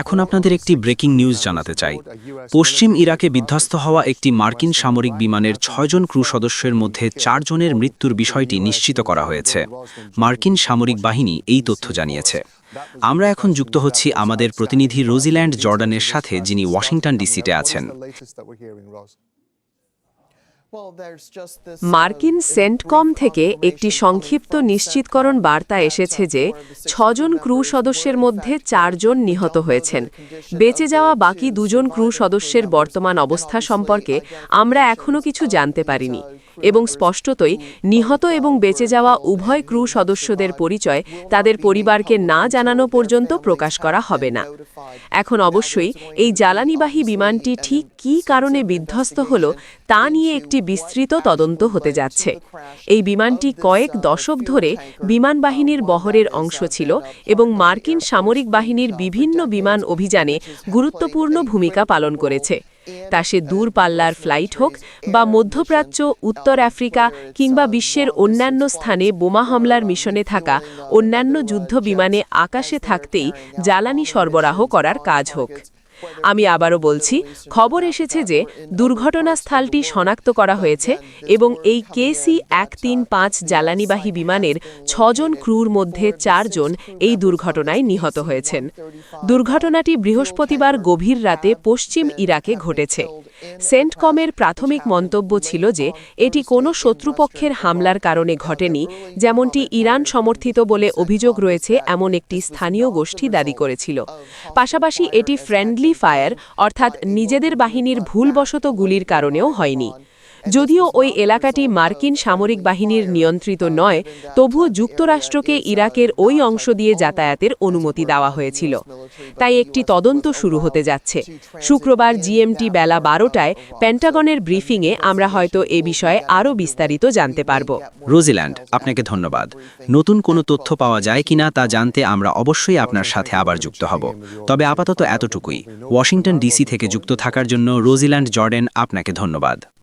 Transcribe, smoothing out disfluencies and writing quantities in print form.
এখন আপনাদের একটি ব্রেকিং নিউজ জানাতে চাই। পশ্চিম ইরাকে বিধ্বস্ত হওয়া একটি মার্কিন সামরিক বিমানের ৬ জন ক্রু সদস্যের মধ্যে ৪ জনের মৃত্যুর বিষয়টি নিশ্চিত করা হয়েছে। মার্কিন সামরিক বাহিনী এই তথ্য জানিয়েছে। আমরা এখন যুক্ত হচ্ছি আমাদের প্রতিনিধি রোজিল্যান্ড জর্ডানের সাথে, যিনি ওয়াশিংটন ডিসিতে আছেন। মার্কিন সেন্টকম থেকে একটি সংক্ষিপ্ত নিশ্চিতকরণ বার্তা এসেছে যে ৬ জন ক্রু সদস্যের মধ্যে ৪ জন নিহত হয়েছেন। বেঁচে যাওয়া বাকি ২ জন ক্রু সদস্যের বর্তমান অবস্থা সম্পর্কে আমরা এখনও কিছু জানতে পারিনি, এবং স্পষ্টতই নিহত এবং বেঁচে যাওয়া উভয় ক্রু সদস্যদের পরিচয় তাদের পরিবারকে না জানানো পর্যন্ত প্রকাশ করা হবে না। এখন অবশ্যই এই জ্বালানিবাহী বিমানটি ঠিক কী কারণে বিধ্বস্ত হল তা নিয়ে একটি বিস্তৃত তদন্ত হতে যাচ্ছে। এই বিমানটি কয়েক দশক ধরে বিমান বাহিনীর বহরের অংশ ছিল এবং মার্কিন সামরিক বাহিনীর বিভিন্ন বিমান অভিযানে গুরুত্বপূর্ণ ভূমিকা পালন করেছে, তা সে দূরপাল্লার ফ্লাইট হোক বা মধ্যপ্রাচ্য, উত্তর আফ্রিকা কিংবা বিশ্বের অন্যান্য স্থানে বোমা হামলার মিশনে থাকা অন্যান্য যুদ্ধ বিমানে আকাশে থাকতেই জ্বালানি সরবরাহ করার কাজ হোক। আমি আবারও বলছি, খবর এসেছে যে দুর্ঘটনাস্থলটি শনাক্ত করা হয়েছে এবং এই KC-135 জ্বালানিবাহী বিমানের ৬ জন ক্রুর মধ্যে ৪ জন এই দুর্ঘটনায় নিহত হয়েছেন। দুর্ঘটনাটি বৃহস্পতিবার গভীর রাতে পশ্চিম ইরাকে ঘটেছে। সেন্টকমের প্রাথমিক মন্তব্য ছিল যে এটি কোনো শত্রুপক্ষের হামলার কারণে ঘটেনি, যেমনটি ইরান সমর্থিত বলে অভিযোগ রয়েছে এমন একটি স্থানীয় গোষ্ঠী দাবি করেছিল। পাশাপাশি এটি ফ্রেন্ডলি ফায়ার অর্থাৎ নিজেদের বাহিনীর ভুলবশত গুলির কারণেও হয়নি। যদিও ওই এলাকাটি মার্কিন সামরিক বাহিনীর নিয়ন্ত্রিত নয়, তবুও যুক্তরাষ্ট্রকে ইরাকের ওই অংশ দিয়ে যাতায়াতের অনুমতি দেওয়া হয়েছিল। তাই একটি তদন্ত শুরু হতে যাচ্ছে। শুক্রবার GMT বেলা 12টায় পেন্টাগনের ব্রিফিংয়ে আমরা হয়তো এ বিষয়ে আরও বিস্তারিত জানতে পারব। রোজিল্যান্ড, আপনাকে ধন্যবাদ। নতুন কোনো তথ্য পাওয়া যায় কিনা তা জানতে আমরা অবশ্যই আপনার সাথে আবার যুক্ত হব। তবে আপাতত এতটুকুই। ওয়াশিংটন ডিসি থেকে যুক্ত থাকার জন্য রোজিল্যান্ড জর্ডেন, আপনাকে ধন্যবাদ।